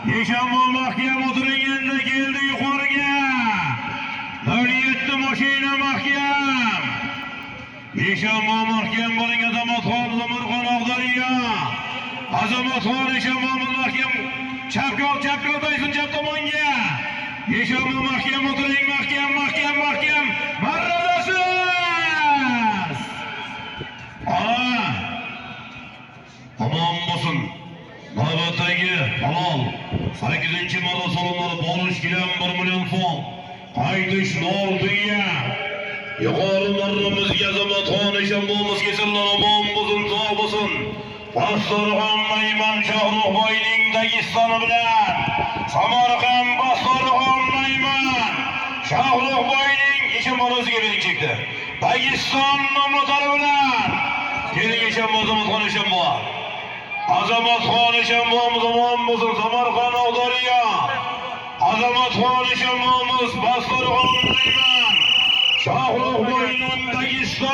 Eşanbol mahkem oturganda keldi yuqoriga. 07 mashina mahkem. Eşanbol mahkem bo'ling Azamatxon Zamirxon Og'dariya. Azamatxon Eşanbol mahkem chapga o'taysin chap tomonga. Eşanbol mahkem o'tiring mahkem. Marradasiz. Tamam bo'lsin. Navbatdagi halol 8-marta salonlari borish kelan 1 million fon. Qaytish nordiya. Yuqori marramizga Azamatxon Eşanbolimiz kesinlar omon bo'lsin, sog' bo'lsin. Bastorxon Mayman Shohruxboyning Dagistoni bilan Samarqand Bastorxon Mayman Shohruxboyning Eşanbolimiga bering chekdi. Dagiston mamlakati bilan keling Eşanbol Azamatxon Eşanbol. Azamatxon Eşanbolimiz omon bo'lsin, Samarqand Og'dariya. Azamatxon Eşanbolimiz Bastorxon Mayman Shohruxboyning Dagiston